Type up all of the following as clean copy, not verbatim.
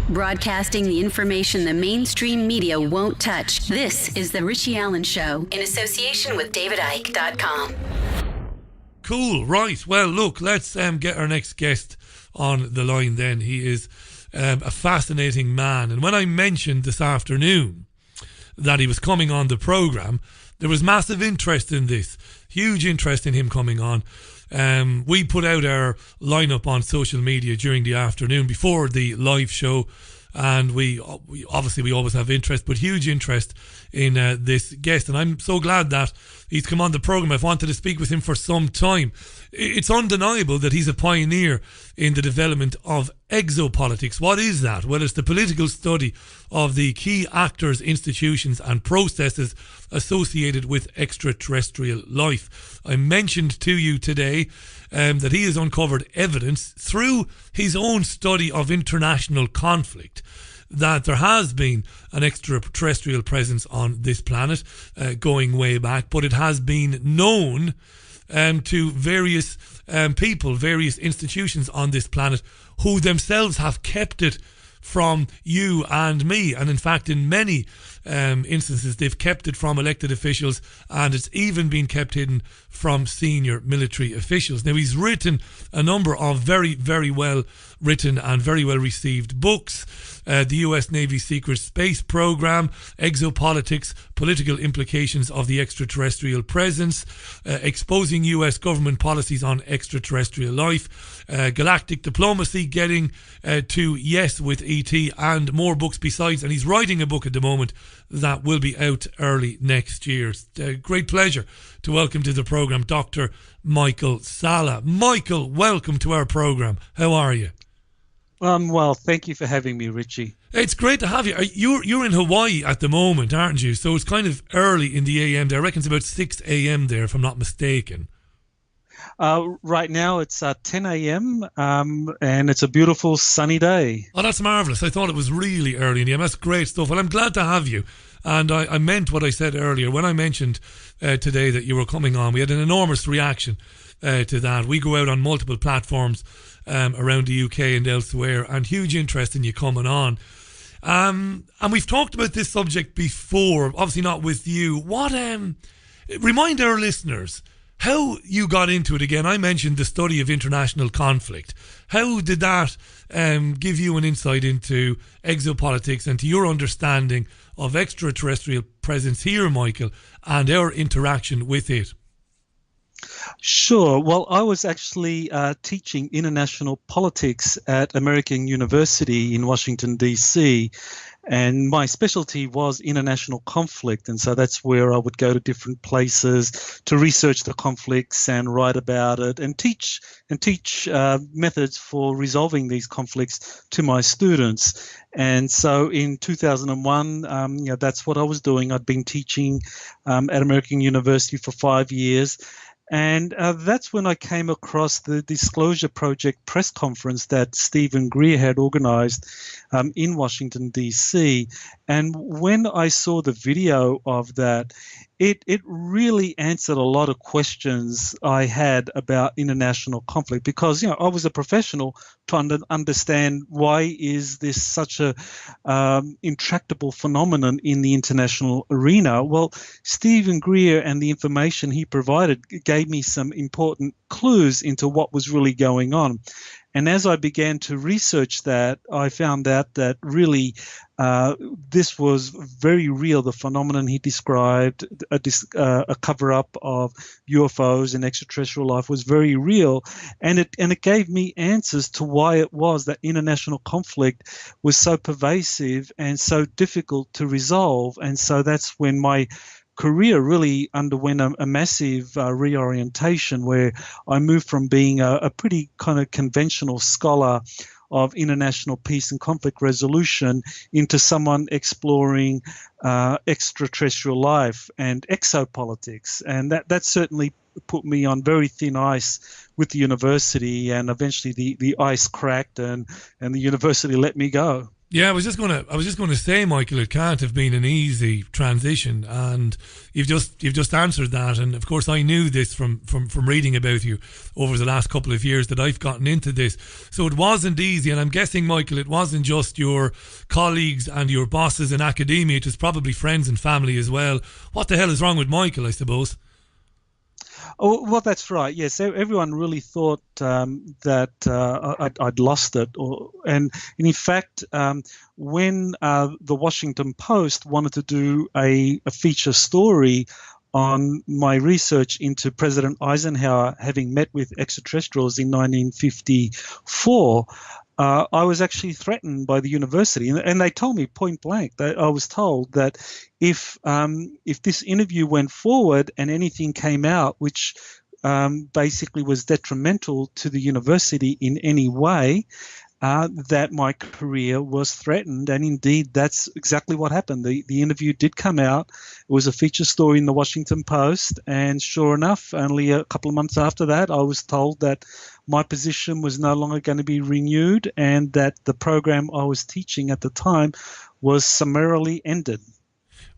Broadcasting the information the mainstream media won't touch. This is The Richie Allen Show in association with DavidIke.com. Cool, right. Well, look, let's get our next guest on the line then. He is a fascinating man. And when I mentioned this afternoon that he was coming on the programme, there was massive interest in this. Huge interest in him coming on. We put out our lineup on social media during the afternoon before the live show, and we obviously always have interest, but huge interest in this guest, and I'm so glad that he's come on the programme. I've wanted to speak with him for some time. It's undeniable that he's a pioneer in the development of exopolitics. What is that? Well, it's the political study of the key actors, institutions and processes associated with extraterrestrial life. I mentioned to you today that he has uncovered evidence through his own study of international conflict that there has been an extraterrestrial presence on this planet going way back, but it has been known to various people, various institutions on this planet who themselves have kept it from you and me, and in fact in many instances they've kept it from elected officials, and it's even been kept hidden from senior military officials. Now, he's written a number of very, very well written and very well received books. The US Navy Secret Space Program, Exopolitics, Political Implications of the Extraterrestrial Presence, Exposing US Government Policies on Extraterrestrial Life, Galactic Diplomacy, Getting to Yes with ET, and more books besides. And he's writing a book at the moment that will be out early next year. It's a great pleasure to welcome to the programme Dr. Michael Salla. Michael, welcome to our programme. How are you? Well, thank you for having me, Richie. It's great to have you. You're in Hawaii at the moment, aren't you? So it's kind of early in the AM there. I reckon it's about 6 a.m. there, if I'm not mistaken. Right now it's 10 a.m. And it's a beautiful sunny day. Oh, that's marvellous. I thought it was really early in the AM. That's great stuff. Well, I'm glad to have you. And I meant what I said earlier. When I mentioned today that you were coming on, we had an enormous reaction to that. We go out on multiple platforms around the UK and elsewhere, and huge interest in you coming on. And we've talked about this subject before, obviously not with you. Remind our listeners how you got into it again. I mentioned the study of international conflict. How did that give you an insight into exopolitics and to your understanding of extraterrestrial presence here, Michael, and our interaction with it? Sure. Well, I was actually teaching international politics at American University in Washington, D.C., and my specialty was international conflict. And so that's where I would go to different places to research the conflicts and write about it and teach methods for resolving these conflicts to my students. And so in 2001, that's what I was doing. I'd been teaching at American University for 5 years. And that's when I came across the Disclosure Project press conference that Stephen Greer had organized in Washington, D.C. And when I saw the video of that, it really answered a lot of questions I had about international conflict, because, I was a professional to understand why is this such a intractable phenomenon in the international arena. Well, Stephen Greer and the information he provided gave me some important clues into what was really going on. And as I began to research that, I found out that really this was very real. The phenomenon he described, a cover-up of UFOs and extraterrestrial life, was very real. And it gave me answers to why it was that international conflict was so pervasive and so difficult to resolve. And so that's when my career really underwent a massive reorientation, where I moved from being a pretty kind of conventional scholar of international peace and conflict resolution into someone exploring extraterrestrial life and exopolitics. And that certainly put me on very thin ice with the university, and eventually the ice cracked and the university let me go. Yeah, I was just gonna say, Michael, it can't have been an easy transition, and you've just answered that. And of course, I knew this from reading about you over the last couple of years that I've gotten into this. So it wasn't easy, and I'm guessing, Michael, it wasn't just your colleagues and your bosses in academia; it was probably friends and family as well. What the hell is wrong with Michael? I suppose. Oh, well, that's right. Yes, everyone really thought that I'd lost it, and in fact, when the Washington Post wanted to do a feature story on my research into President Eisenhower having met with extraterrestrials in 1954. I was actually threatened by the university, and they told me point blank that I was told that if this interview went forward and anything came out which basically was detrimental to the university in any way, that my career was threatened. And indeed, that's exactly what happened. The interview did come out. It was a feature story in the Washington Post. And sure enough, only a couple of months after that, I was told that my position was no longer going to be renewed and that the program I was teaching at the time was summarily ended.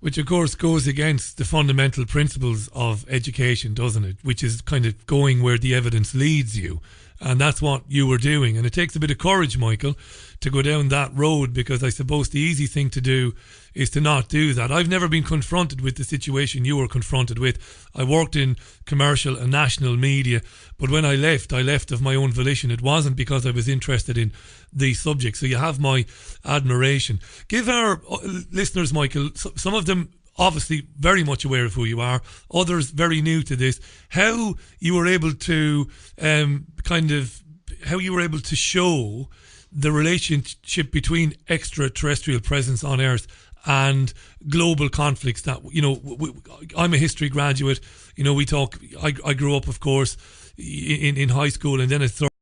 Which, of course, goes against the fundamental principles of education, doesn't it? Which is kind of going where the evidence leads you. And that's what you were doing. And it takes a bit of courage, Michael, to go down that road, because I suppose the easy thing to do is to not do that. I've never been confronted with the situation you were confronted with. I worked in commercial and national media, but when I left of my own volition. It wasn't because I was interested in the subject. So you have my admiration. Give our listeners, Michael, some of them obviously very much aware of who you are, others very new to this, how you were able to show the relationship between extraterrestrial presence on Earth and global conflicts. That, I'm a history graduate, I grew up, of course, in high school, and then it started.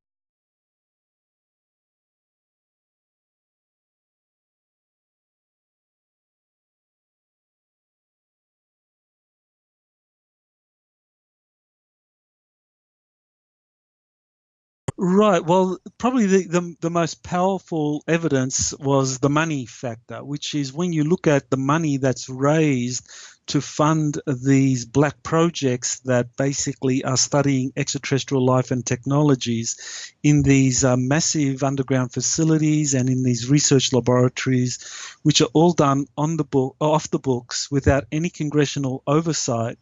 Right. Well, probably the most powerful evidence was the money factor, which is when you look at the money that's raised to fund these black projects that basically are studying extraterrestrial life and technologies in these massive underground facilities and in these research laboratories, which are all done off the books without any congressional oversight.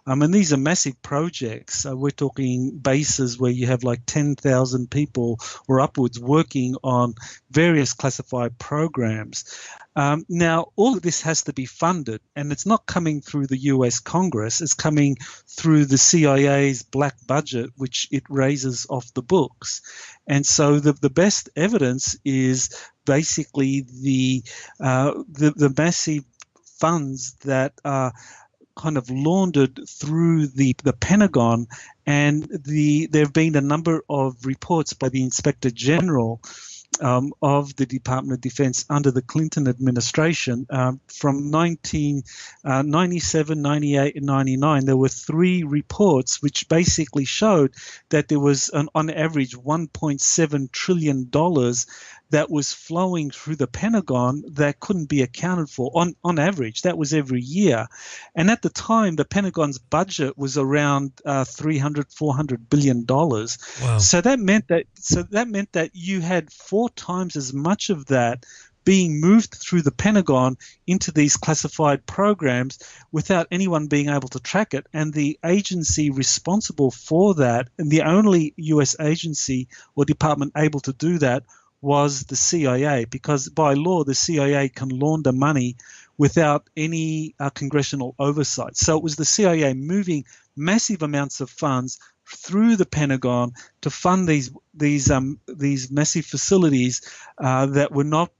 And these are massive projects. We're talking bases where you have like 10,000 people or upwards working on various classified programs. Now, all of this has to be funded, and it's not coming through the US Congress. It's coming through the CIA's black budget, which it raises off the books. And so the best evidence is basically the massive funds that are kind of laundered through the Pentagon, and there have been a number of reports by the Inspector General of the Department of Defense under the Clinton administration. From 1997, 98, and 99, there were 3 reports which basically showed that there was on average $1.7 trillion that was flowing through the Pentagon that couldn't be accounted for on average. That was every year. And at the time, the Pentagon's budget was around $400 billion. Wow. So that meant that you had 4 times as much of that being moved through the Pentagon into these classified programs without anyone being able to track it. And the agency responsible for that, and the only US agency or department able to do that, was the CIA, because by law the CIA can launder money without any congressional oversight. So it was the CIA moving massive amounts of funds through the Pentagon to fund these massive facilities that were not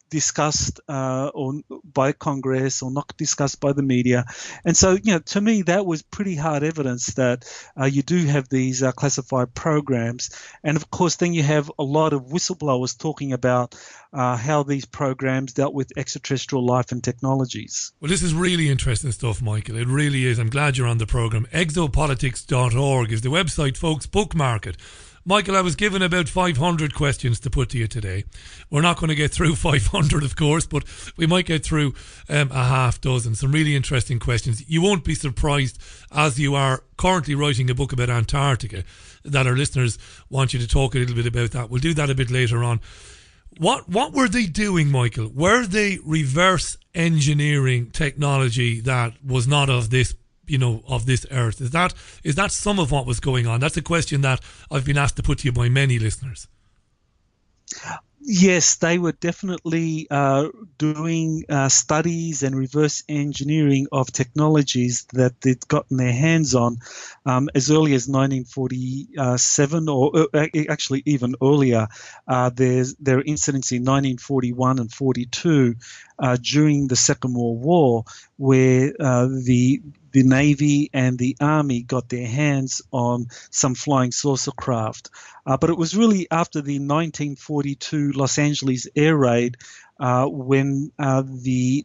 discussed or by Congress or not discussed by the media. And so, to me, that was pretty hard evidence that you do have these classified programs. And of course, then you have a lot of whistleblowers talking about how these programs dealt with extraterrestrial life and technologies. Well, this is really interesting stuff, Michael. It really is. I'm glad you're on the program. Exopolitics.org is the website, folks. Bookmark it. Michael, I was given about 500 questions to put to you today. We're not going to get through 500, of course, but we might get through a half dozen. Some really interesting questions. You won't be surprised, as you are currently writing a book about Antarctica, that our listeners want you to talk a little bit about that. We'll do that a bit later on. What were they doing, Michael? Were they reverse engineering technology that was not of this, of this earth? Is that some of what was going on? That's a question that I've been asked to put to you by many listeners. Yes, they were definitely doing studies and reverse engineering of technologies that they'd gotten their hands on as early as 1947, or actually even earlier. There are incidents in 1941 and 42 during the Second World War where the Navy and the Army got their hands on some flying saucer craft. But it was really after the 1942 Los Angeles air raid when the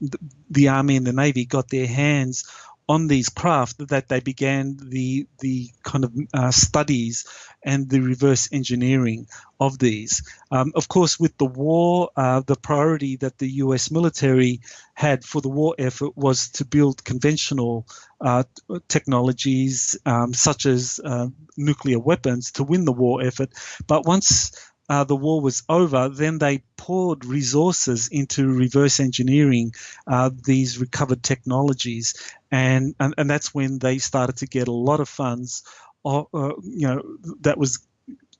Army and the Navy got their hands on these craft that they began the kind of studies and the reverse engineering of these. Of course, with the war, the priority that the US military had for the war effort was to build conventional technologies such as nuclear weapons to win the war effort. But once the war was over, then they poured resources into reverse engineering these recovered technologies, and that's when they started to get a lot of funds, that was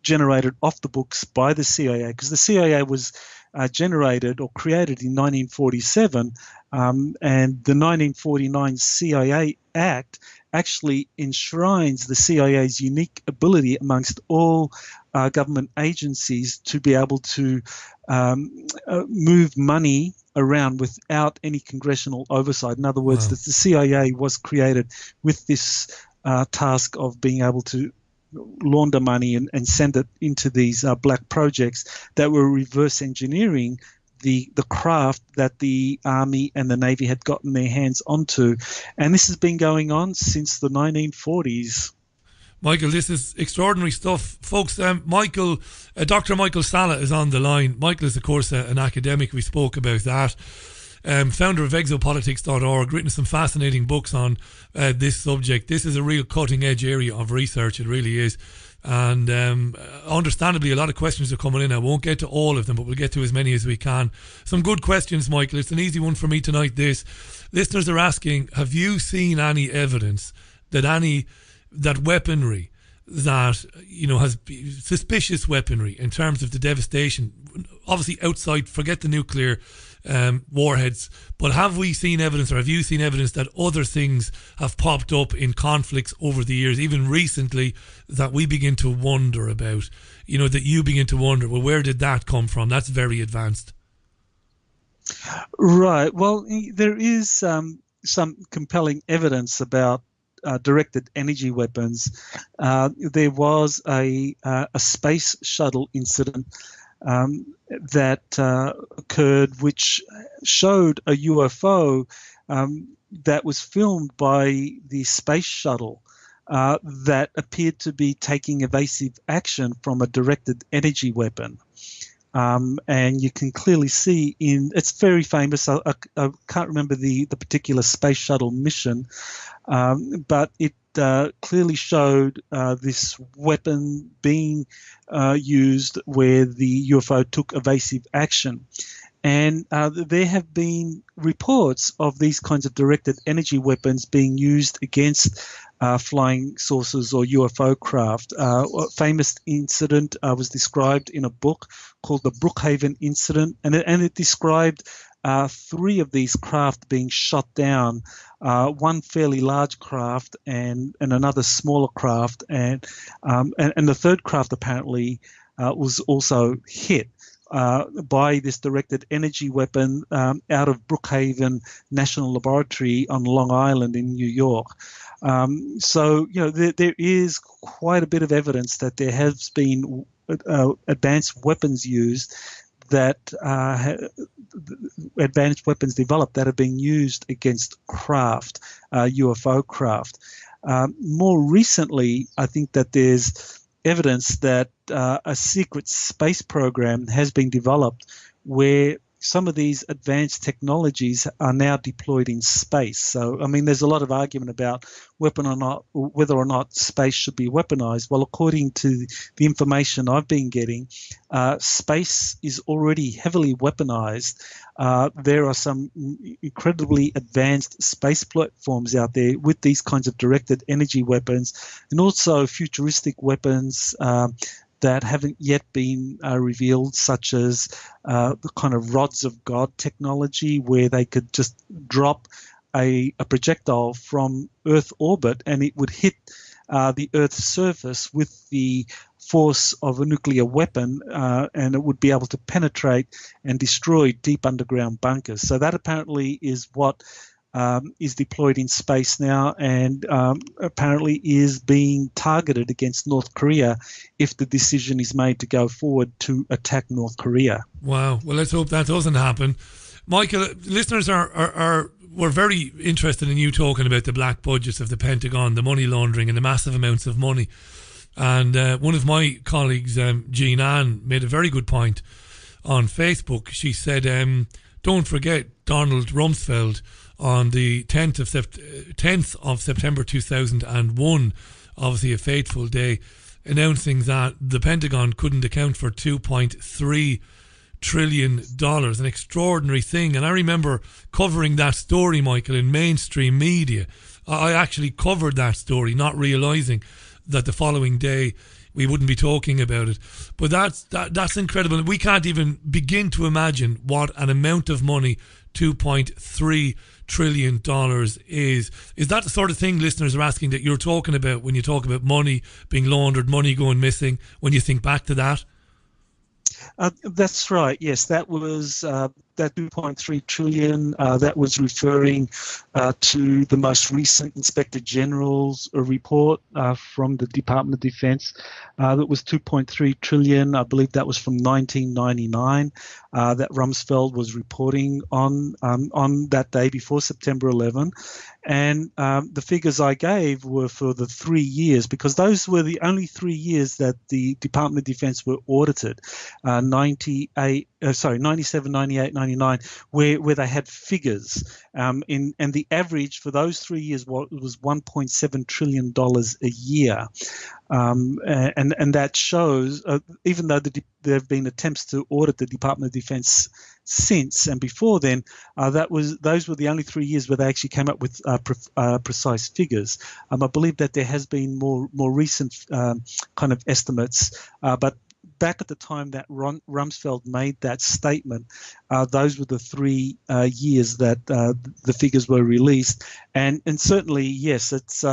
generated off the books by the CIA, because the CIA was generated or created in 1947, and the 1949 CIA Act actually enshrines the CIA's unique ability amongst all government agencies to be able to move money around without any congressional oversight. In other words, the CIA was created with this task of being able to launder money and send it into these black projects that were reverse engineering the craft that the Army and the Navy had gotten their hands onto. And this has been going on since the 1940s. Michael, this is extraordinary stuff. Folks, Dr. Michael Salla is on the line. Michael is, of course, an academic. We spoke about that. Founder of exopolitics.org, written some fascinating books on this subject. This is a real cutting-edge area of research. It really is. And understandably, a lot of questions are coming in. I won't get to all of them, but we'll get to as many as we can. Some good questions, Michael. It's an easy one for me tonight, this. Listeners are asking, have you seen any evidence that weaponry that has suspicious weaponry in terms of the devastation, obviously outside, forget the nuclear warheads, but have we seen evidence, or have you seen evidence that other things have popped up in conflicts over the years, even recently, that we begin to wonder about, that you begin to wonder, well, where did that come from? That's very advanced. Right. Well, there is some compelling evidence about directed energy weapons. There was a space shuttle incident that occurred, which showed a UFO that was filmed by the space shuttle that appeared to be taking evasive action from a directed energy weapon. And you can clearly see it's very famous. I can't remember the particular space shuttle mission, but it clearly showed this weapon being used where the UFO took evasive action. And there have been reports of these kinds of directed energy weapons being used against flying saucers or UFO craft. A famous incident was described in a book called the Brookhaven Incident, and it described 3 of these craft being shot down, one fairly large craft and another smaller craft, and the third craft apparently was also hit by this directed energy weapon out of Brookhaven National Laboratory on Long Island in New York. So, there is quite a bit of evidence that there has been advanced weapons used, advanced weapons developed that have been used against UFO craft. More recently, I think that there's evidence that a secret space program has been developed where some of these advanced technologies are now deployed in space. So, I mean, there's a lot of argument about whether or not space should be weaponized. Well, according to the information I've been getting, space is already heavily weaponized. There are some incredibly advanced space platforms out there with these kinds of directed energy weapons, and also futuristic weapons that haven't yet been revealed, such as the kind of rods of God technology, where they could just drop a projectile from Earth orbit and it would hit the Earth's surface with the force of a nuclear weapon, and it would be able to penetrate and destroy deep underground bunkers. So that apparently is what is deployed in space now, and apparently is being targeted against North Korea if the decision is made to go forward to attack North Korea. Wow. Well, let's hope that doesn't happen. Michael, listeners were very interested in you talking about the black budgets of the Pentagon, the money laundering and the massive amounts of money. And one of my colleagues, Jean Ann, made a very good point on Facebook. She said, don't forget Donald Rumsfeld on the 10th of September 2001, obviously a fateful day, announcing that the Pentagon couldn't account for $2.3 trillion, an extraordinary thing. And I remember covering that story, Michael, in mainstream media. I actually covered that story, not realising that the following day we wouldn't be talking about it. But that's incredible. We can't even begin to imagine what an amount of money $2.3 trillion is. Is that the sort of thing listeners are asking that you're talking about when you talk about money being laundered, money going missing, when you think back to that? That's right. Yes, that was that 2.3 trillion. That was referring to the most recent Inspector General's report from the Department of Defense. That was 2.3 trillion. I believe that was from 1999. That Rumsfeld was reporting on that day before September 11. And the figures I gave were for the 3 years, because those were the only 3 years that the Department of Defense were audited, 97, 98, 99, where they had figures. And the average for those 3 years was $1.7 trillion a year. And that shows, even though there have been attempts to audit the Department of Defense since and before then, those were the only 3 years where they actually came up with precise figures. I believe that there has been more recent kind of estimates, but back at the time that Rumsfeld made that statement, those were the 3 years that the figures were released, and certainly, yes, it's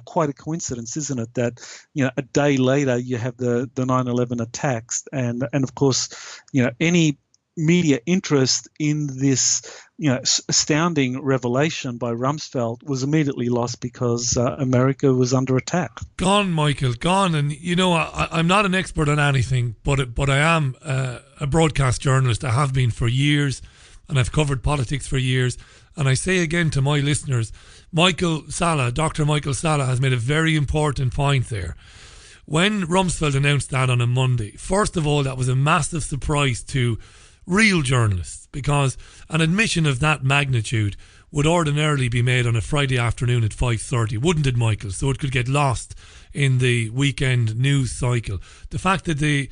quite a coincidence, isn't it, that a day later you have the 9/11 attacks, and of course, any media interest in this astounding revelation by Rumsfeld was immediately lost because America was under attack. Gone, Michael, gone. And I'm not an expert on anything, but I am a broadcast journalist. I have been for years, and I've covered politics for years. And I say again to my listeners, Dr. Michael Salla has made a very important point there. When Rumsfeld announced that on a Monday, first of all, that was a massive surprise to real journalists, because an admission of that magnitude would ordinarily be made on a Friday afternoon at 5:30, wouldn't it, Michael? So it could get lost in the weekend news cycle. The fact that they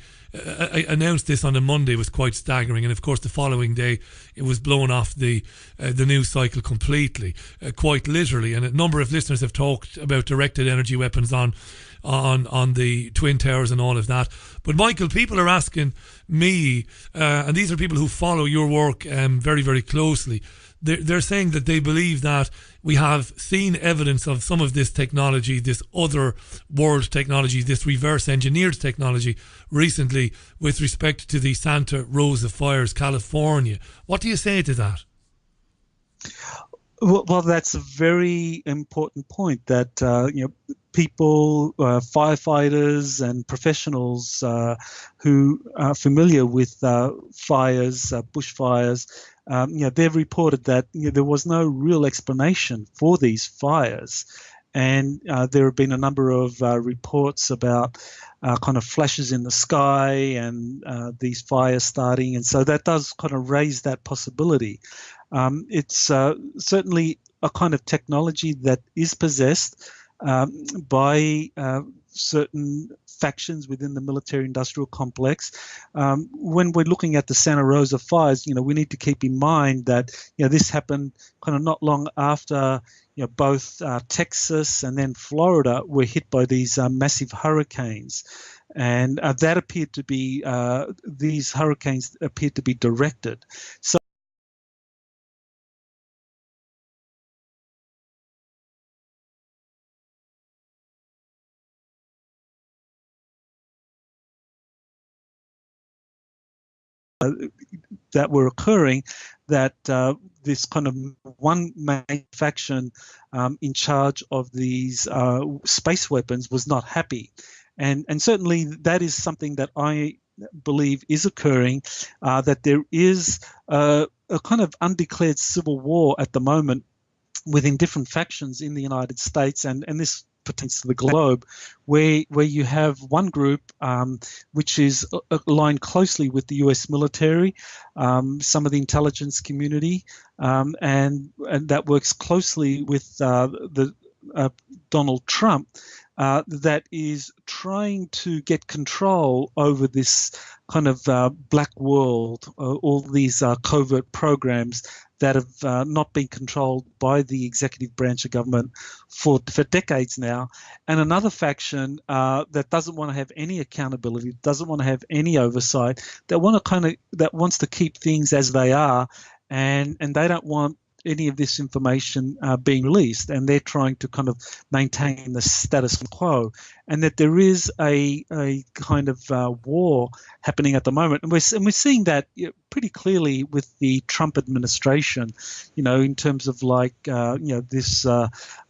announced this on a Monday was quite staggering, and of course the following day it was blown off the news cycle completely, quite literally. And a number of listeners have talked about directed energy weapons on the Twin Towers and all of that. But Michael, people are asking me, and these are people who follow your work very, very closely, they're saying that they believe that we have seen evidence of some of this technology, this other world technology, this reverse engineered technology recently with respect to the Santa Rosa fires, California. What do you say to that? Well, that's a very important point, that people, firefighters and professionals who are familiar with fires, bushfires, they've reported that there was no real explanation for these fires. and there have been a number of reports about kind of flashes in the sky and these fires starting, and so that does kind of raise that possibility. It's certainly a kind of technology that is possessed by certain factions within the military-industrial complex. When we're looking at the Santa Rosa fires, we need to keep in mind that this happened kind of not long after both Texas and then Florida were hit by these massive hurricanes, and that appeared to be these hurricanes appeared to be directed. So that were occurring, that this kind of one main faction in charge of these space weapons was not happy. And certainly that is something that I believe is occurring, that there is a kind of undeclared civil war at the moment within different factions in the United States, and this pertains to the globe, where you have one group which is aligned closely with the U.S. military, some of the intelligence community, and that works closely with Donald Trump, that is trying to get control over this kind of black world, all these covert programs that have not been controlled by the executive branch of government for decades now, and another faction that doesn't want to have any accountability, doesn't want to have any oversight, that wants to keep things as they are, and they don't want any of this information being released, and they're trying to kind of maintain the status quo, and that there is a kind of war happening at the moment, and we're seeing that pretty clearly with the Trump administration, in terms of this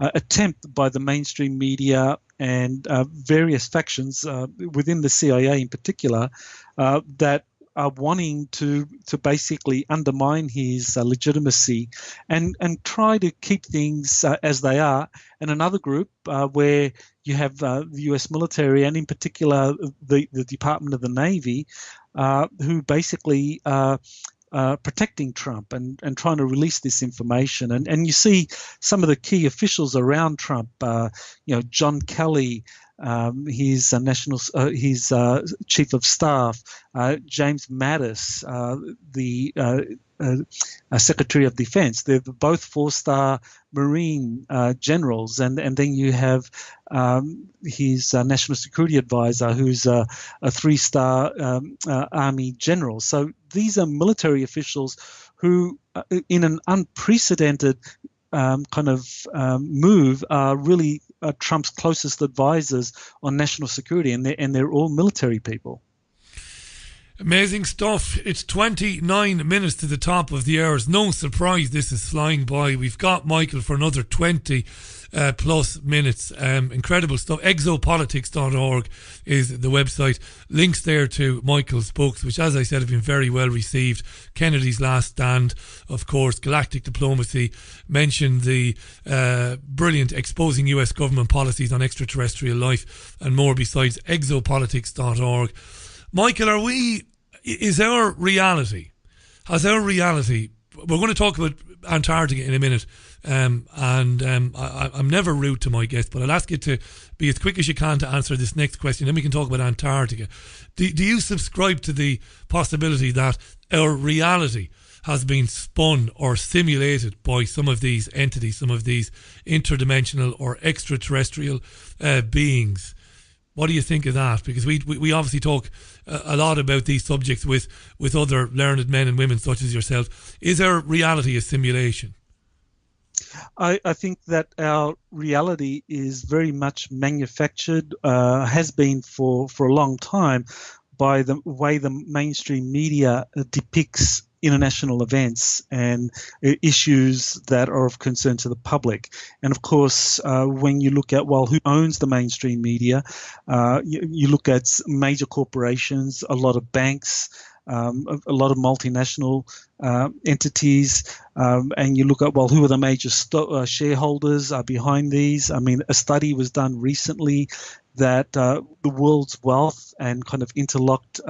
attempt by the mainstream media and various factions within the CIA in particular that are wanting to basically undermine his legitimacy and try to keep things as they are. And another group where you have the U.S. military and in particular the Department of the Navy, who basically protecting Trump and trying to release this information. And you see some of the key officials around Trump, John Kelly, his chief of staff, James Mattis, the Secretary of Defense. They're both four-star Marine generals, and then you have his national security advisor, who's a three-star Army general. So these are military officials who, in an unprecedented kind of move, are really Trump's closest advisors on national security, and they're all military people. Amazing stuff. It's 29 minutes to the top of the hour. It's no surprise this is flying by. We've got Michael for another 20 plus minutes. Incredible stuff. Exopolitics.org is the website. Links there to Michael's books, which, as I said, have been very well received. Kennedy's Last Stand, of course, Galactic Diplomacy, mentioned the brilliant Exposing US Government Policies on Extraterrestrial Life, and more besides. Exopolitics.org. Michael, has our reality, we're going to talk about Antarctica in a minute, and I'm never rude to my guests, but I'll ask you to be as quick as you can to answer this next question, then we can talk about Antarctica. Do you subscribe to the possibility that our reality has been spun or simulated by some of these entities, some of these interdimensional or extraterrestrial beings? What do you think of that? Because we obviously talk a lot about these subjects with other learned men and women such as yourself. Is our reality a simulation? I think that our reality is very much manufactured, has been for a long time, by the way the mainstream media depicts international events and issues that are of concern to the public. And of course, when you look at, who owns the mainstream media, you look at major corporations, a lot of banks, a lot of multinational entities, and you look at, well, who are the major shareholders behind these? I mean, a study was done recently that the world's wealth and kind of interlocked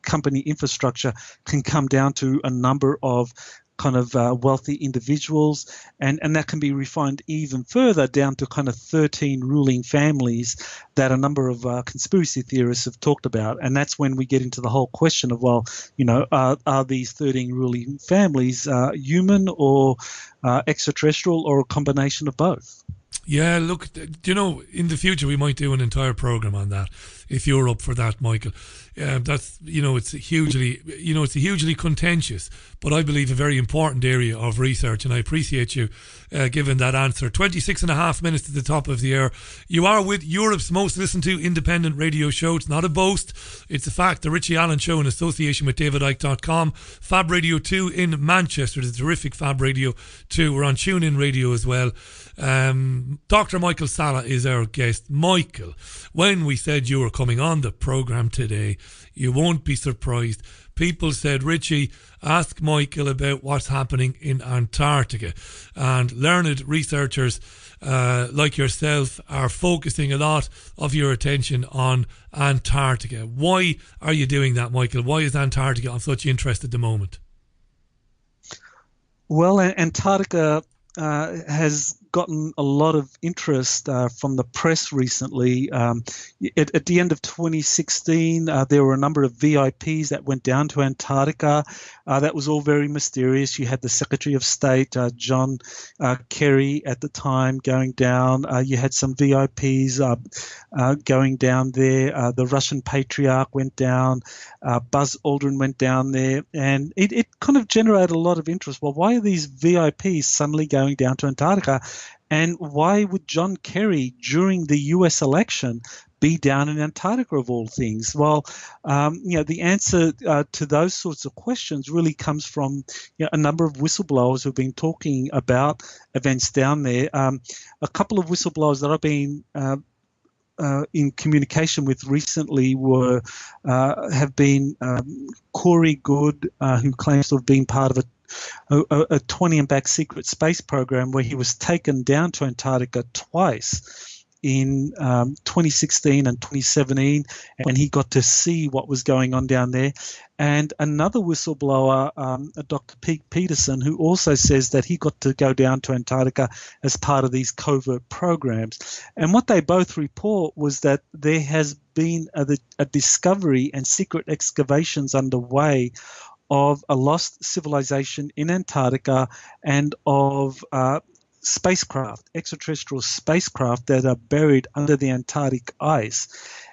company infrastructure can come down to a number of kind of wealthy individuals, and that can be refined even further down to kind of 13 ruling families that a number of conspiracy theorists have talked about. And that's when we get into the whole question of, well, are these 13 ruling families human or extraterrestrial, or a combination of both? Yeah, look, in the future we might do an entire program on that, if you're up for that, Michael. That's, it's a hugely contentious, but I believe a very important area of research, and I appreciate you giving that answer. 26 and a half minutes at the top of the hour. You are with Europe's most listened to independent radio show. It's not a boast, it's a fact. The Richie Allen Show, in association with DavidIke.com. Fab Radio 2 in Manchester, the terrific Fab Radio 2. We're on TuneIn Radio as well. Dr. Michael Salla is our guest. Michael, when we said you were coming on the programme today, you won't be surprised. People said, Richie, ask Michael about what's happening in Antarctica. And learned researchers like yourself are focusing a lot of your attention on Antarctica. Why are you doing that, Michael? Why is Antarctica of such interest at the moment? Well, Antarctica has gotten a lot of interest from the press recently. At the end of 2016, there were a number of VIPs that went down to Antarctica. That was all very mysterious. You had the Secretary of State, John Kerry, at the time going down. You had some VIPs going down there. The Russian Patriarch went down. Buzz Aldrin went down there. And it kind of generated a lot of interest. Well, why are these VIPs suddenly going down to Antarctica? And why would John Kerry, during the US election, be down in Antarctica of all things? Well, the answer to those sorts of questions really comes from a number of whistleblowers who've been talking about events down there. A couple of whistleblowers that I've been in communication with recently have been Corey Good, who claims to have been part of a 20 and back secret space program where he was taken down to Antarctica twice in 2016 and 2017, when he got to see what was going on down there. And another whistleblower, Dr. Pete Peterson, who also says that he got to go down to Antarctica as part of these covert programs. And what they both report was that there has been a discovery and secret excavations underway of a lost civilization in Antarctica and of extraterrestrial spacecraft that are buried under the Antarctic ice,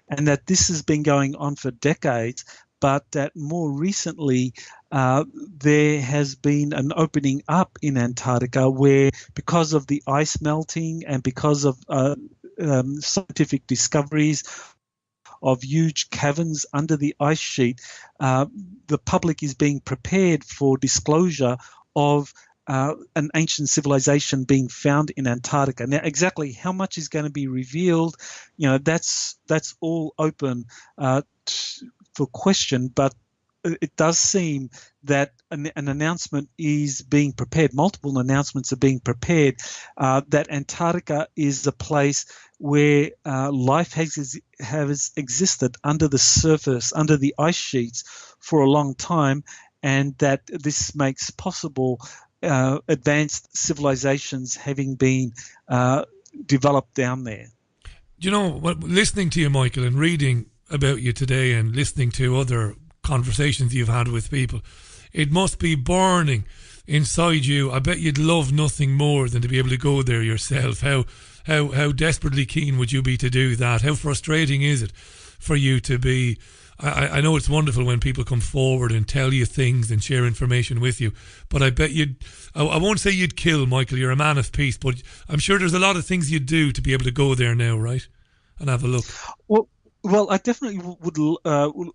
and that this has been going on for decades, but that more recently there has been an opening up in Antarctica where, because of the ice melting and because of scientific discoveries of huge caverns under the ice sheet, the public is being prepared for disclosure of an ancient civilization being found in Antarctica. Now, exactly how much is going to be revealed, that's all open for question, but it does seem that an announcement is being prepared, multiple announcements are being prepared, that Antarctica is a place where life has existed under the surface, under the ice sheets for a long time, and that this makes possible advanced civilizations having been developed down there. Listening to you, Michael, and reading about you today and listening to other conversations you've had with people, it must be burning inside you. I bet you'd love nothing more than to be able to go there yourself. How desperately keen would you be to do that? How frustrating is it for you to be? I know it's wonderful when people come forward and tell you things and share information with you, but I bet I won't say you'd kill, Michael, you're a man of peace, but I'm sure there's a lot of things you'd do to be able to go there now, right? And have a look. Well, I definitely would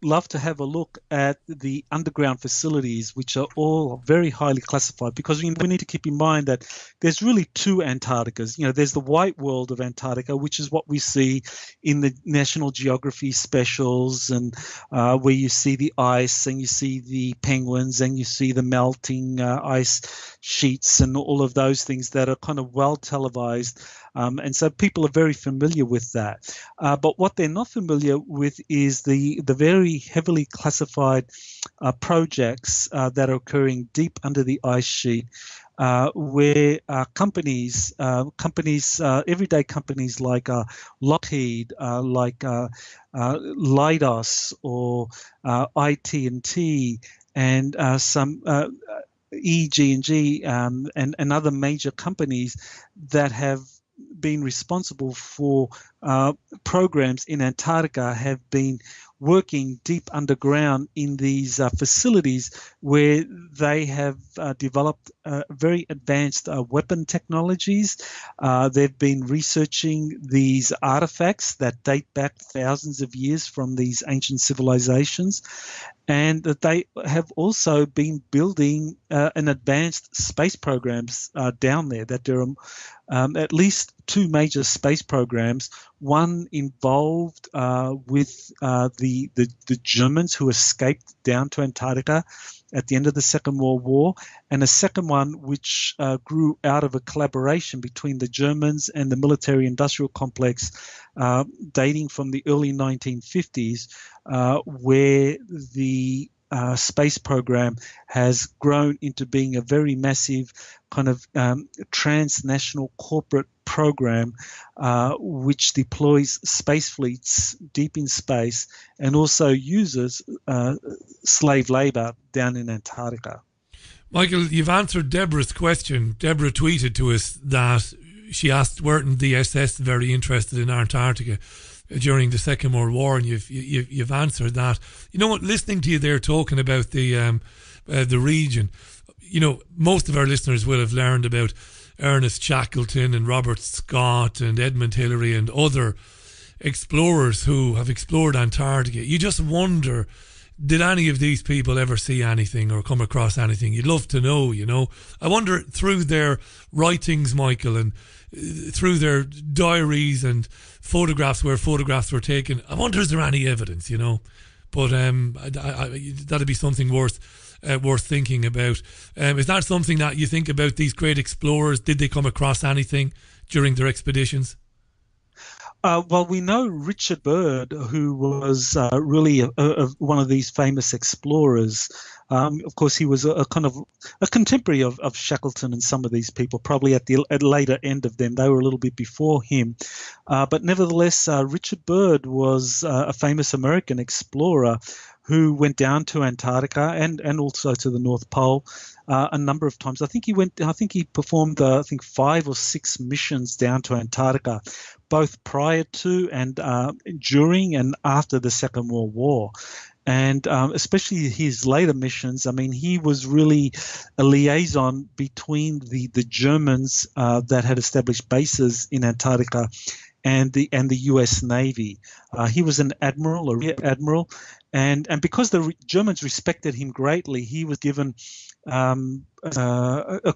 love to have a look at the underground facilities, which are all very highly classified, because we need to keep in mind that there's really two Antarcticas. There's the white world of Antarctica, which is what we see in the National Geography specials, and where you see the ice and you see the penguins and you see the melting ice sheets and all of those things that are kind of well televised. And so people are very familiar with that. But what they're not familiar with is the very heavily classified projects that are occurring deep under the ice sheet, where everyday companies like Lockheed, like Leidos or IT&T, and some EG&G and other major companies that have been responsible for programs in Antarctica have been working deep underground in these facilities where they have developed very advanced weapon technologies. They've been researching these artifacts that date back thousands of years from these ancient civilizations, and that they have also been building an advanced space programs down there. That there are at least two major space programs. One involved with the Germans who escaped down to Antarctica at the end of the Second World War, and a second one which grew out of a collaboration between the Germans and the military-industrial complex dating from the early 1950s, where the space program has grown into being a very massive kind of transnational corporate program which deploys space fleets deep in space and also uses slave labor down in Antarctica. Michael, you've answered Deborah's question. Deborah tweeted to us that she asked, weren't the SS very interested in Antarctica during the Second World War, and you've answered that. You know what? Listening to you there talking about the region, most of our listeners will have learned about Ernest Shackleton and Robert Scott and Edmund Hillary and other explorers who have explored Antarctica. You just wonder, did any of these people ever see anything or come across anything? You'd love to know, I wonder, through their writings, Michael, and through their diaries and photographs where photographs were taken, I wonder, is there any evidence, But that'd be something worth thinking about. Is that something that you think about, these great explorers? Did they come across anything during their expeditions? Well, we know Richard Byrd, who was really one of these famous explorers. Of course, he was a kind of a contemporary of Shackleton and some of these people, probably at later end of them. They were a little bit before him. But nevertheless, Richard Byrd was a famous American explorer who went down to Antarctica and also to the North Pole a number of times. I think he performed 5 or 6 missions down to Antarctica, both prior to and during and after the Second World War. And especially his later missions, I mean, he was really a liaison between the Germans that had established bases in Antarctica and the U.S. Navy. He was an admiral, a rear admiral, and because the Germans respected him greatly, he was given a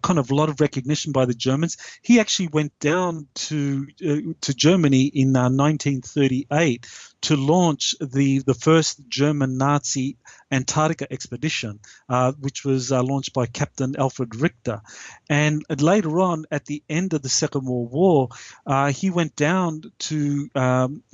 kind of lot of recognition by the Germans. He actually went down to Germany in 1938 to launch the first German Nazi Antarctica expedition, which was launched by Captain Alfred Richter. And later on, at the end of the Second World War, he went down to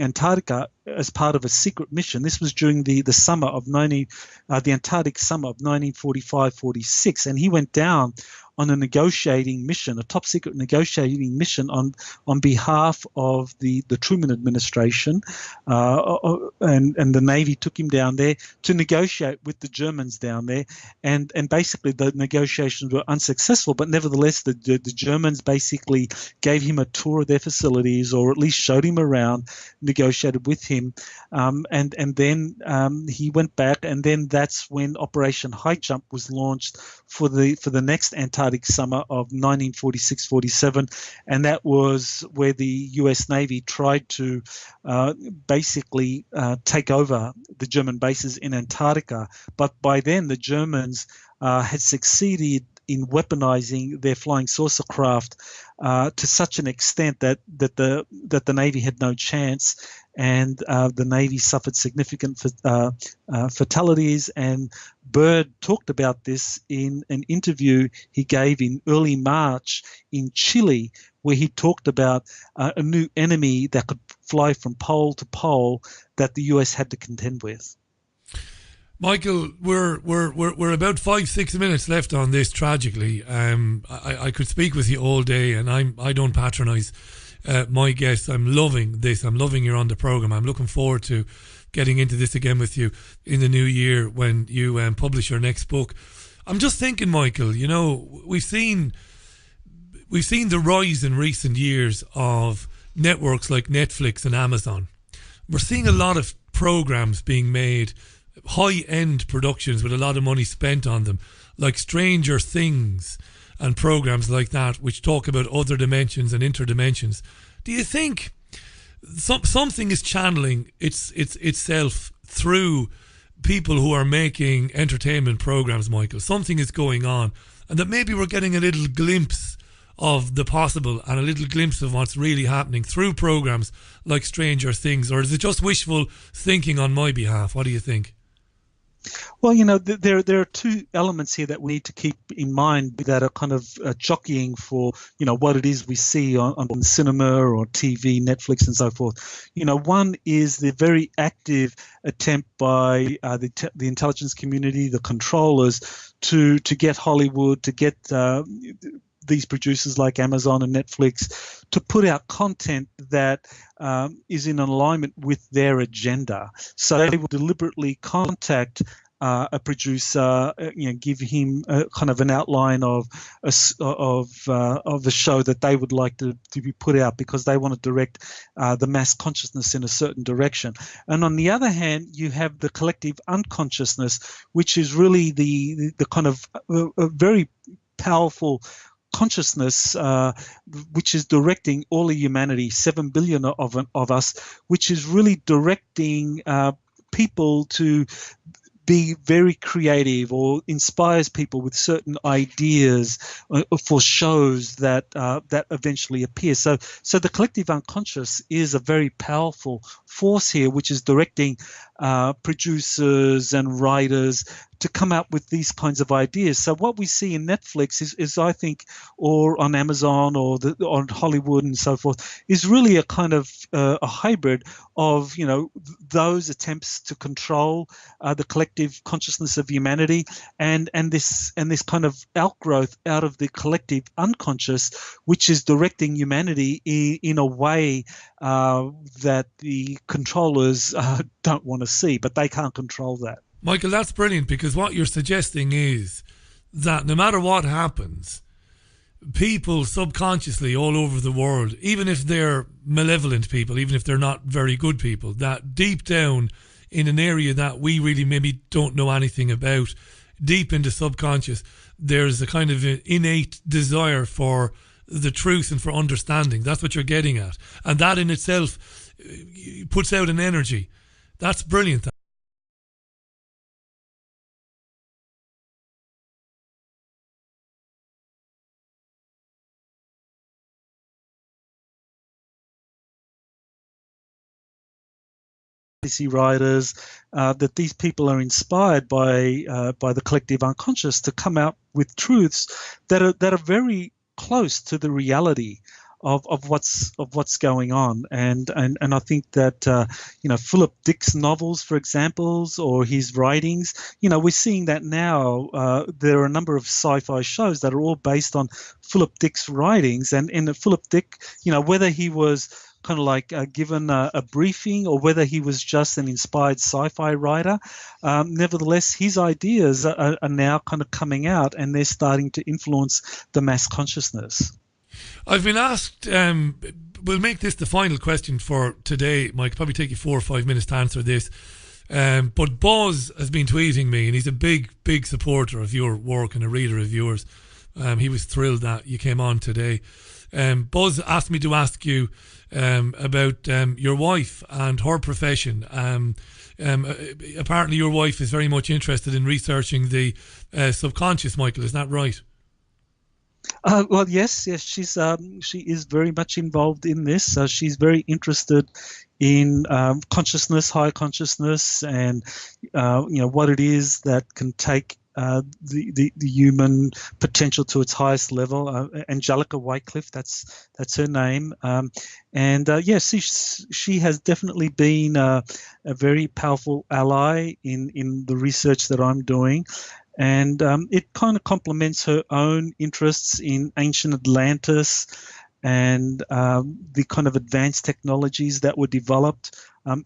Antarctica as part of a secret mission. This was during the summer of the Antarctic summer of 1945-46, and he went down on a negotiating mission, a top secret negotiating mission on behalf of the Truman administration, and the Navy took him down there to negotiate with the Germans down there, and basically the negotiations were unsuccessful, but nevertheless the Germans basically gave him a tour of their facilities, or at least showed him around, negotiated with him, and then he went back, and then that's when Operation High Jump was launched for the next Antarctic Antarctic summer of 1946-47, and that was where the US Navy tried to basically take over the German bases in Antarctica. But by then, the Germans had succeeded in weaponizing their flying saucer craft to such an extent that the Navy had no chance, and the Navy suffered significant fatalities. And Byrd talked about this in an interview he gave in early March in Chile, where he talked about a new enemy that could fly from pole to pole that the US had to contend with. Michael, we're about 5-6 minutes left on this. Tragically, I could speak with you all day, and I don't patronise my guests. I'm loving this. I'm loving you're on the program. I'm looking forward to getting into this again with you in the new year when you publish your next book. I'm just thinking, Michael. You know, we've seen the rise in recent years of networks like Netflix and Amazon. We're seeing a lot of programs being made, high-end productions with a lot of money spent on them, like Stranger Things and programs like that, which talk about other dimensions and interdimensions. Do you think something is channeling itself through people who are making entertainment programs, Michael? Something is going on, and that maybe we're getting a little glimpse of the possible and a little glimpse of what's really happening through programs like Stranger Things? Or is it just wishful thinking on my behalf? What do you think? Well, you know, there are two elements here that we need to keep in mind that are kind of jockeying for, you know, what it is we see on cinema or TV, Netflix and so forth. You know, one is the very active attempt by the intelligence community, the controllers, to get Hollywood, to get these producers like Amazon and Netflix to put out content that is in alignment with their agenda. So they will deliberately contact a producer, give him kind of an outline of the show that they would like to be put out, because they want to direct the mass consciousness in a certain direction. And on the other hand, you have the collective unconsciousness, which is really the kind of a very powerful consciousness, which is directing all of humanity, 7 billion of us, which is really directing people to be very creative, or inspires people with certain ideas for shows that eventually appear. So the collective unconscious is a very powerful force here, which is directing producers and writers to come up with these kinds of ideas. So what we see in Netflix is I think, or on Amazon or on Hollywood and so forth, is really a kind of a hybrid of, you know, those attempts to control the collective consciousness of humanity, and this kind of outgrowth out of the collective unconscious, which is directing humanity in a way that the controllers don't want to see, but they can't control that. Michael, that's brilliant, because what you're suggesting is that no matter what happens, people subconsciously all over the world, even if they're malevolent people, even if they're not very good people, that deep down in an area that we really maybe don't know anything about, deep into subconscious, there's a kind of innate desire for the truth and for understanding. That's what you're getting at. And that in itself puts out an energy. That's brilliant. Writers, that these people are inspired by the collective unconscious to come out with truths that are very close to the reality of what's going on. And I think that Philip Dick's novels, for example, or his writings, we're seeing that now. There are a number of sci-fi shows that are all based on Philip Dick's writings, and in Philip Dick, whether he was kind of like given a briefing or whether he was just an inspired sci-fi writer, nevertheless, his ideas are now kind of coming out, and they're starting to influence the mass consciousness. I've been asked, we'll make this the final question for today, Mike. Probably take you 4 or 5 minutes to answer this. But Buzz has been tweeting me, and he's a big supporter of your work and a reader of yours. He was thrilled that you came on today. Buzz asked me to ask you about your wife and her profession. Apparently your wife is very much interested in researching the subconscious, Michael, is that right? Well, yes, she is very much involved in this. She's very interested in consciousness, high consciousness, and what it is that can take the human potential to its highest level. Angelica Wycliffe, that's her name, and yes, she has definitely been a very powerful ally in the research that I'm doing. And it kind of complements her own interests in ancient Atlantis and the kind of advanced technologies that were developed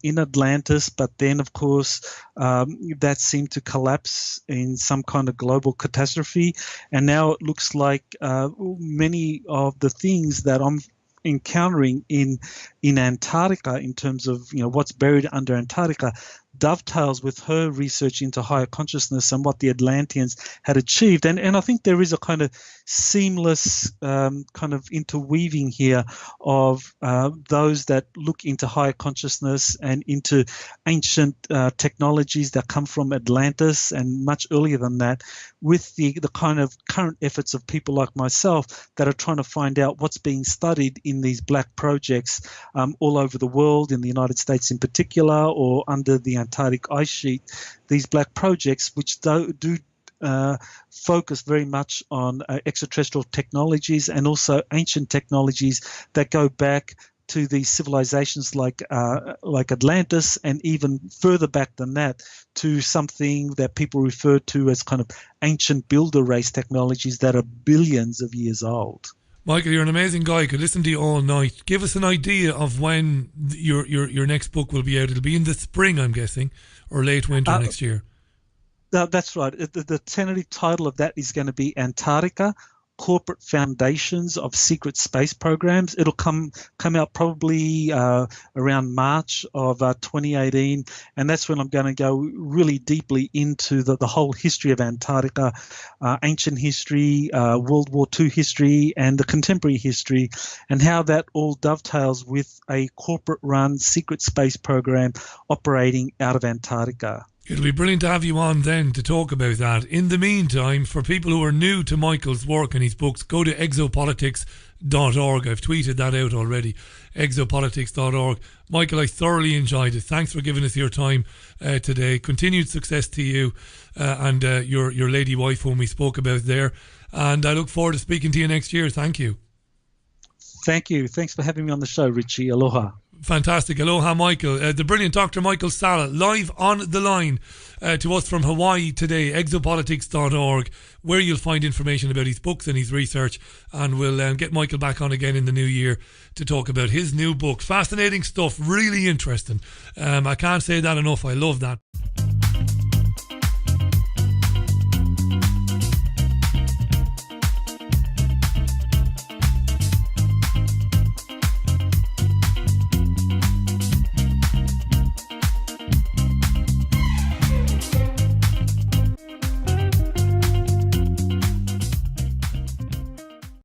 in Atlantis. But then, of course, that seemed to collapse in some kind of global catastrophe. And now it looks like many of the things that I'm encountering in Antarctica in terms of what's buried under Antarctica dovetails with her research into higher consciousness and what the Atlanteans had achieved. And I think there is a kind of seamless kind of interweaving here of those that look into higher consciousness and into ancient technologies that come from Atlantis and much earlier than that, with the kind of current efforts of people like myself that are trying to find out what's being studied in these black projects all over the world, in the United States in particular, or under the Antarctic ice sheet, these black projects which do focus very much on extraterrestrial technologies and also ancient technologies that go back to these civilizations like Atlantis, and even further back than that to something that people refer to as kind of ancient builder race technologies that are billions of years old. Michael, you're an amazing guy. I could listen to you all night. Give us an idea of when your next book will be out. It'll be in the spring, I'm guessing, or late winter next year. That's right. The tentative title of that is going to be Antarctica: Corporate Foundations of Secret Space Programs. It'll come out probably around March of 2018, and that's when I'm going to go really deeply into the whole history of Antarctica, ancient history, World War II history, and the contemporary history, and how that all dovetails with a corporate-run secret space program operating out of Antarctica. It'll be brilliant to have you on then to talk about that. In the meantime, for people who are new to Michael's work and his books, go to exopolitics.org. I've tweeted that out already, exopolitics.org. Michael, I thoroughly enjoyed it. Thanks for giving us your time today. Continued success to you and your lady wife whom we spoke about there. And I look forward to speaking to you next year. Thank you. Thank you. Thanks for having me on the show, Richie. Aloha. Fantastic. Aloha, Michael. The brilliant Dr. Michael Salla, live on the line to us from Hawaii today, exopolitics.org, where you'll find information about his books and his research. And we'll get Michael back on again in the new year to talk about his new book. Fascinating stuff, really interesting. I can't say that enough. I love that.